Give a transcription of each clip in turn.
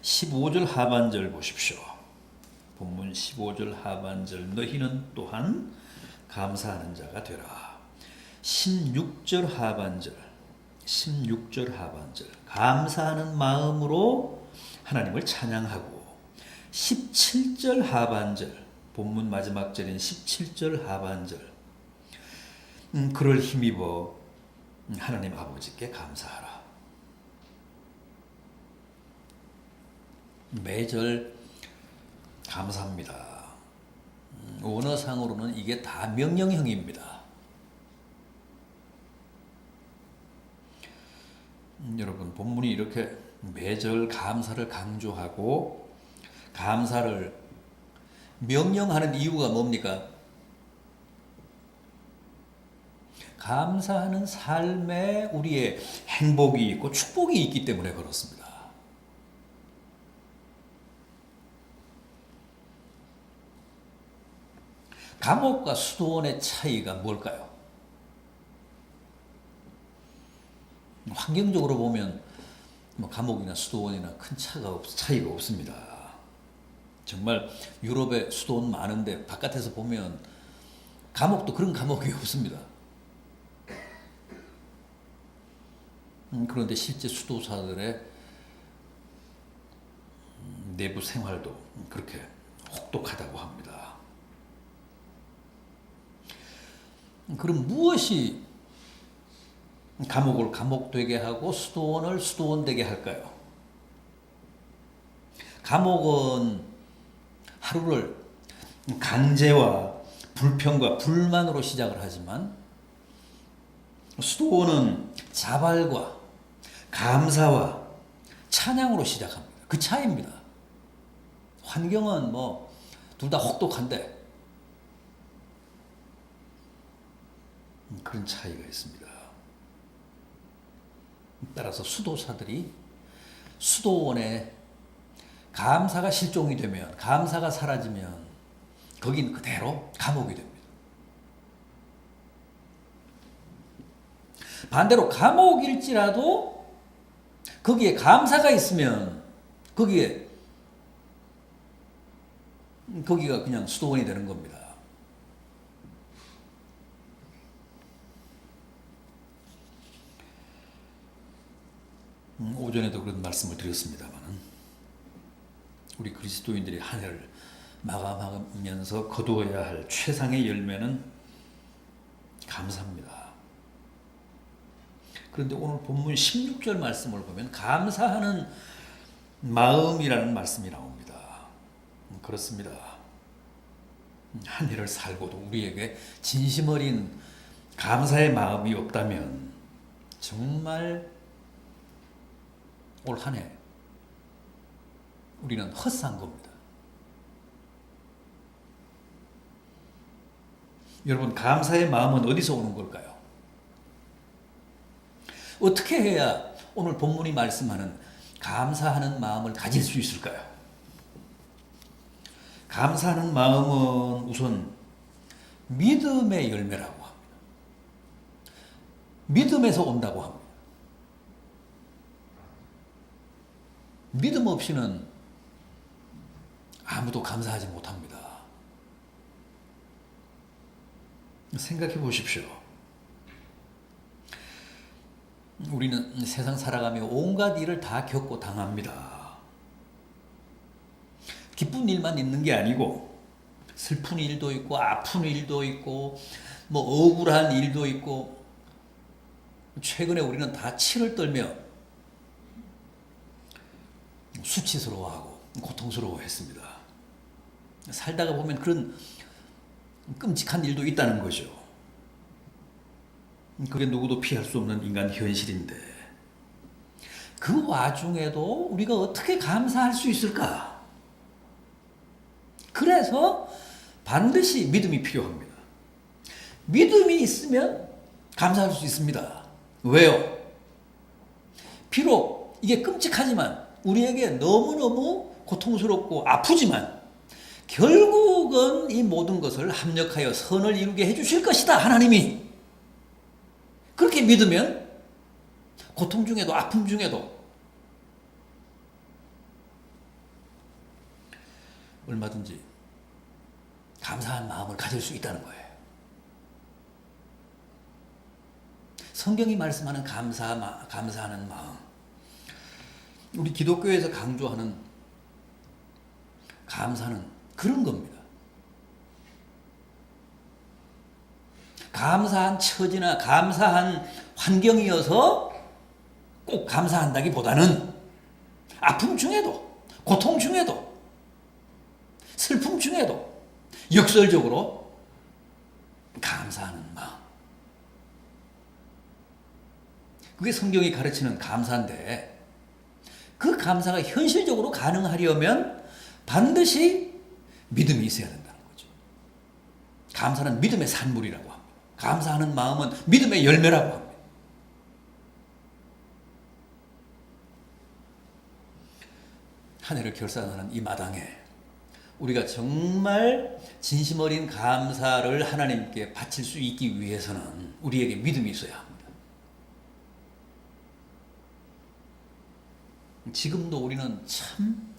15절 하반절 보십시오. 본문 15절 하반절 너희는 또한 감사하는 자가 되라. 16절 하반절 감사하는 마음으로 하나님을 찬양하고 17절 하반절 본문 마지막 절인 17절 하반절 그를 힘입어 하나님 아버지께 감사하라. 매절 감사합니다. 원어상으로는 이게 다 명령형입니다. 여러분 본문이 이렇게 매절 감사를 강조하고 감사를 명령하는 이유가 뭡니까? 감사하는 삶에 우리의 행복이 있고 축복이 있기 때문에 그렇습니다. 감옥과 수도원의 차이가 뭘까요? 환경적으로 보면 감옥이나 수도원이나 큰 차이가 없습니다. 정말 유럽에 수도원 많은데 바깥에서 보면 감옥도 그런 감옥이 없습니다. 그런데 실제 수도사들의 내부 생활도 그렇게 혹독하다고 합니다. 그럼 무엇이 감옥을 감옥되게 하고 수도원을 수도원되게 할까요? 감옥은 하루를 강제와 불평과 불만으로 시작을 하지만 수도원은 자발과 감사와 찬양으로 시작합니다. 그 차이입니다. 환경은 둘 다 혹독한데 그런 차이가 있습니다. 따라서 수도사들이 수도원에 감사가 실종이 되면, 감사가 사라지면 거긴 그대로 감옥이 됩니다. 반대로 감옥일지라도 거기에 감사가 있으면 거기가 그냥 수도원이 되는 겁니다. 오전에도 그런 말씀을 드렸습니다만 우리 그리스도인들이 한 해를 마감하면서 거두어야 할 최상의 열매는 감사입니다. 그런데 오늘 본문 16절 말씀을 보면 감사하는 마음이라는 말씀이 나옵니다. 그렇습니다. 한 해를 살고도 우리에게 진심 어린 감사의 마음이 없다면 정말 올 한 해 우리는 헛산 겁니다. 여러분 감사의 마음은 어디서 오는 걸까요? 어떻게 해야 오늘 본문이 말씀하는 감사하는 마음을 가질 수 있을까요? 감사하는 마음은 우선 믿음의 열매라고 합니다. 믿음에서 온다고 합니다. 믿음 없이는 아무도 감사하지 못합니다. 생각해 보십시오. 우리는 세상 살아가며 온갖 일을 다 겪고 당합니다. 기쁜 일만 있는 게 아니고 슬픈 일도 있고 아픈 일도 있고 억울한 일도 있고 최근에 우리는 다 치를 떨며 수치스러워하고 고통스러워했습니다. 살다가 보면 그런 끔찍한 일도 있다는 거죠. 그게 누구도 피할 수 없는 인간 현실인데 그 와중에도 우리가 어떻게 감사할 수 있을까? 그래서 반드시 믿음이 필요합니다. 믿음이 있으면 감사할 수 있습니다. 왜요? 비록 이게 끔찍하지만 우리에게 너무너무 고통스럽고 아프지만 결국은 이 모든 것을 합력하여 선을 이루게 해주실 것이다. 하나님이. 그렇게 믿으면 고통 중에도 아픔 중에도 얼마든지 감사한 마음을 가질 수 있다는 거예요. 성경이 말씀하는 감사하는 마음, 우리 기독교에서 강조하는 감사는 그런 겁니다. 감사한 처지나 감사한 환경이어서 꼭 감사한다기보다는 아픔 중에도, 고통 중에도, 슬픔 중에도 역설적으로 감사하는 마음. 그게 성경이 가르치는 감사인데, 그 감사가 현실적으로 가능하려면 반드시 믿음이 있어야 된다는 거죠. 감사는 믿음의 산물이라고 합니다. 감사하는 마음은 믿음의 열매라고 합니다. 한 해를 결산하는 이 마당에 우리가 정말 진심 어린 감사를 하나님께 바칠 수 있기 위해서는 우리에게 믿음이 있어야 합니다. 지금도 우리는 참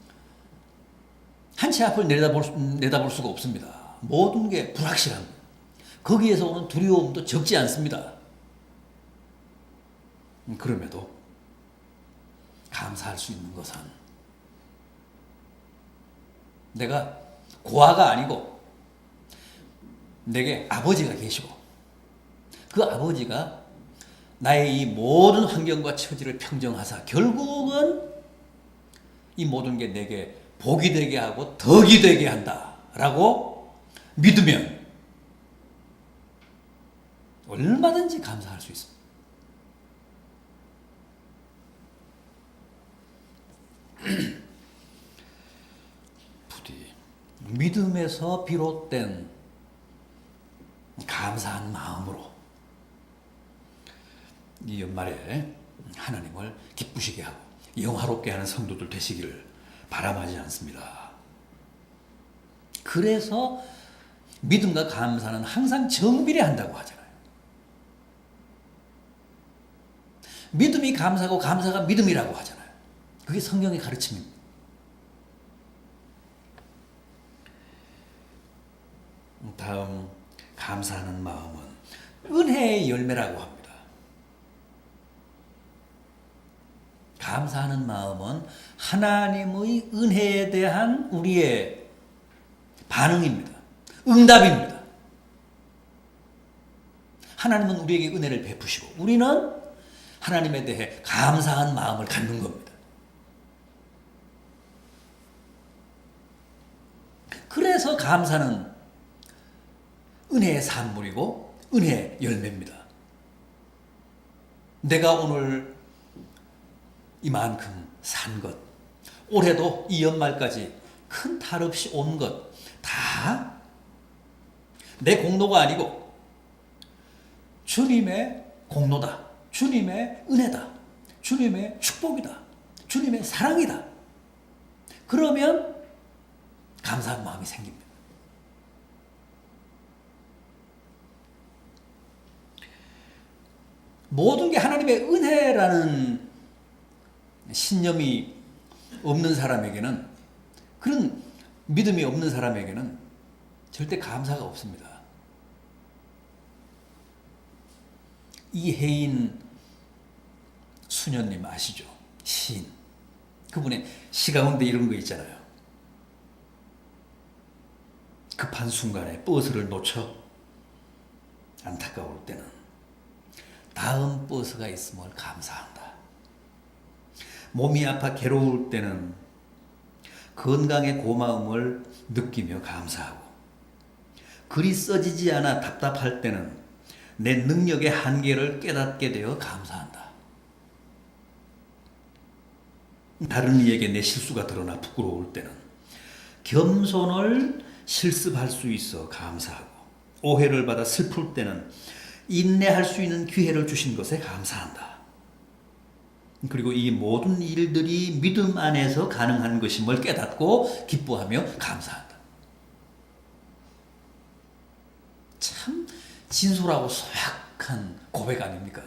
한 치 앞을 내다볼 수가 없습니다. 모든 게 불확실합니다. 거기에서 오는 두려움도 적지 않습니다. 그럼에도 감사할 수 있는 것은 내가 고아가 아니고 내게 아버지가 계시고 그 아버지가 나의 이 모든 환경과 처지를 평정하사 결국은 이 모든 게 내게 복이 되게 하고 덕이 되게 한다라고 믿으면 얼마든지 감사할 수 있습니다. 부디 믿음에서 비롯된 감사한 마음으로 이 연말에 하나님을 기쁘시게 하고 영화롭게 하는 성도들 되시기를 바람하지 않습니다. 그래서 믿음과 감사는 항상 정비례한다고 하잖아요. 믿음이 감사고 감사가 믿음이라고 하잖아요. 그게 성경의 가르침입니다. 다음 감사하는 마음은 은혜의 열매라고 합니다. 감사하는 마음은 하나님의 은혜에 대한 우리의 반응입니다. 응답입니다. 하나님은 우리에게 은혜를 베푸시고 우리는 하나님에 대해 감사한 마음을 갖는 겁니다. 그래서 감사는 은혜의 산물이고 은혜의 열매입니다. 내가 오늘 이만큼 산 것, 올해도 이 연말까지 큰 탈 없이 온 것, 다 내 공로가 아니고 주님의 공로다. 주님의 은혜다. 주님의 축복이다. 주님의 사랑이다. 그러면 감사한 마음이 생깁니다. 모든 게 하나님의 은혜라는 신념이 없는 사람에게는, 그런 믿음이 없는 사람에게는 절대 감사가 없습니다. 이혜인 수녀님 아시죠? 시인. 그분의 시 가운데 이런 거 있잖아요. 급한 순간에 버스를 놓쳐 안타까울 때는 다음 버스가 있음을 감사한다. 몸이 아파 괴로울 때는 건강의 고마움을 느끼며 감사하고, 글이 써지지 않아 답답할 때는 내 능력의 한계를 깨닫게 되어 감사한다. 다른 이에게 내 실수가 드러나 부끄러울 때는 겸손을 실습할 수 있어 감사하고, 오해를 받아 슬플 때는 인내할 수 있는 기회를 주신 것에 감사한다. 그리고 이 모든 일들이 믿음 안에서 가능한 것임을 깨닫고 기뻐하며 감사한다. 참 진솔하고 소약한 고백 아닙니까?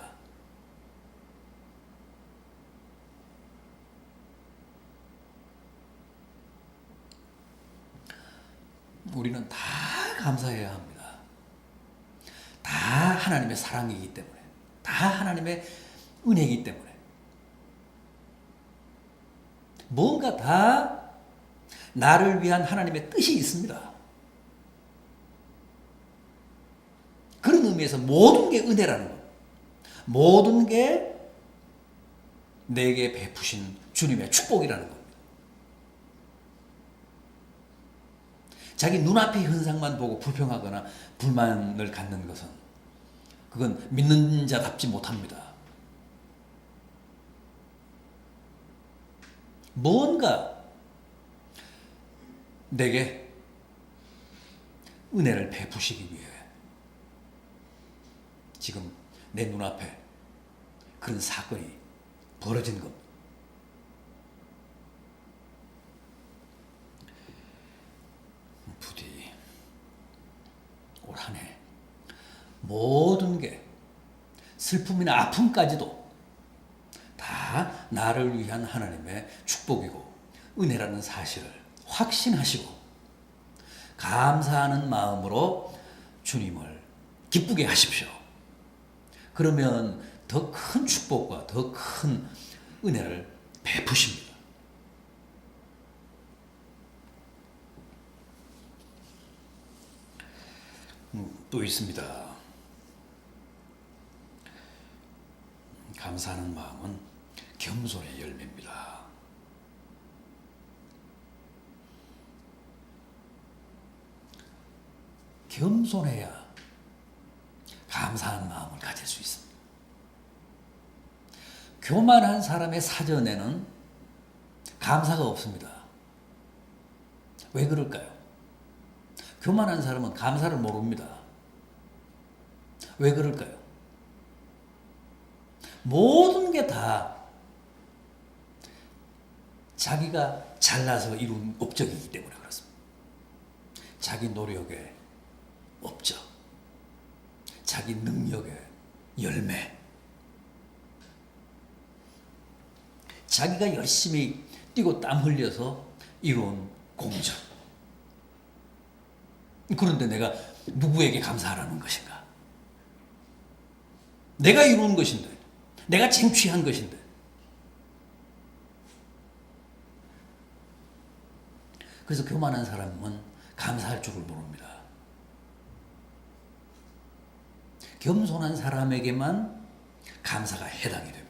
우리는 다 감사해야 합니다. 다 하나님의 사랑이기 때문에, 다 하나님의 은혜이기 때문에, 뭔가 다 나를 위한 하나님의 뜻이 있습니다. 그런 의미에서 모든 게 은혜라는 것, 모든 게 내게 베푸신 주님의 축복이라는 겁니다. 자기 눈앞의 현상만 보고 불평하거나 불만을 갖는 것은 그건 믿는 자답지 못합니다. 뭔가 내게 은혜를 베푸시기 위해 지금 내 눈앞에 그런 사건이 벌어진 겁니다. 부디 올 한 해 모든 게 슬픔이나 아픔까지도 다 나를 위한 하나님의 축복이고 은혜라는 사실을 확신하시고 감사하는 마음으로 주님을 기쁘게 하십시오. 그러면 더 큰 축복과 더 큰 은혜를 베푸십니다. 또 있습니다. 감사하는 마음은 겸손의 열매입니다. 겸손해야 감사한 마음을 가질 수 있습니다. 교만한 사람의 사전에는 감사가 없습니다. 왜 그럴까요? 교만한 사람은 감사를 모릅니다. 왜 그럴까요? 모든 게 다 자기가 잘나서 이룬 업적이기 때문에 그렇습니다. 자기 노력의 업적, 자기 능력의 열매, 자기가 열심히 뛰고 땀 흘려서 이룬 공적. 그런데 내가 누구에게 감사하라는 것인가? 내가 이룬 것인데, 내가 쟁취한 것인데. 그래서 교만한 사람은 감사할 줄을 모릅니다. 겸손한 사람에게만 감사가 해당이 됩니다.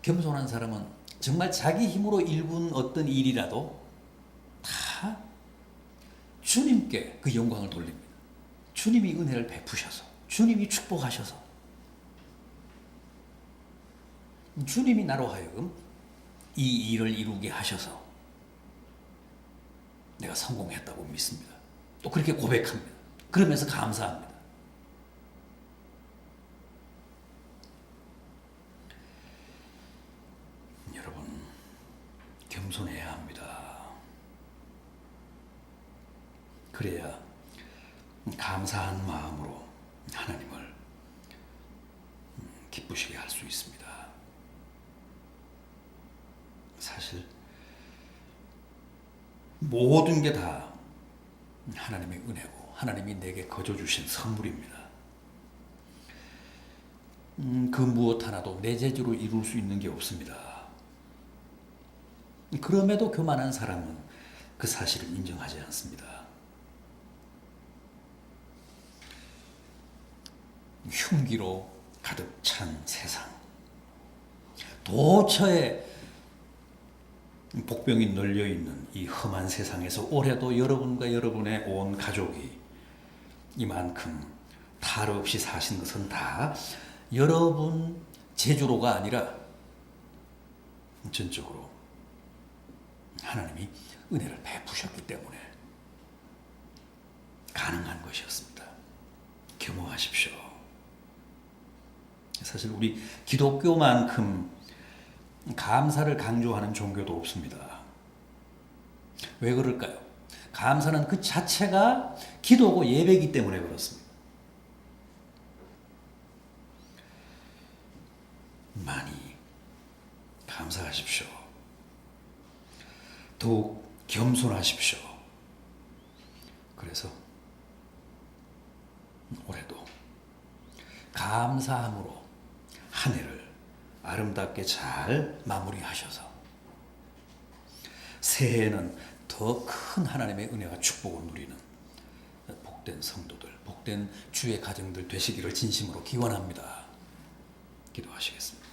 겸손한 사람은 정말 자기 힘으로 일군 어떤 일이라도 다 주님께 그 영광을 돌립니다. 주님이 은혜를 베푸셔서, 주님이 축복하셔서, 주님이 나로 하여금 이 일을 이루게 하셔서 내가 성공했다고 믿습니다. 또 그렇게 고백합니다. 그러면서 감사합니다. 여러분, 겸손해야 합니다. 그래야 감사한 마음으로 하나님을 기쁘시게 할 수 있습니다. 사실 모든 게 다 하나님의 은혜고 하나님이 내게 거저 주신 선물입니다. 그 무엇 하나도 내 재주로 이룰 수 있는 게 없습니다. 그럼에도 교만한 사람은 그 사실을 인정하지 않습니다. 흉기로 가득 찬 세상, 도처에 복병이 널려있는 이 험한 세상에서 올해도 여러분과 여러분의 온 가족이 이만큼 탈 없이 사신 것은 다 여러분 재주로가 아니라 전적으로 하나님이 은혜를 베푸셨기 때문에 가능한 것이었습니다. 겸허하십시오. 사실 우리 기독교만큼 감사를 강조하는 종교도 없습니다. 왜 그럴까요? 감사는 그 자체가 기도고 예배이기 때문에 그렇습니다. 많이 감사하십시오. 더욱 겸손하십시오. 그래서 올해도 감사함으로 한 해를 아름답게 잘 마무리하셔서 새해에는 더 큰 하나님의 은혜와 축복을 누리는 복된 성도들, 복된 주의 가정들 되시기를 진심으로 기원합니다. 기도하시겠습니다.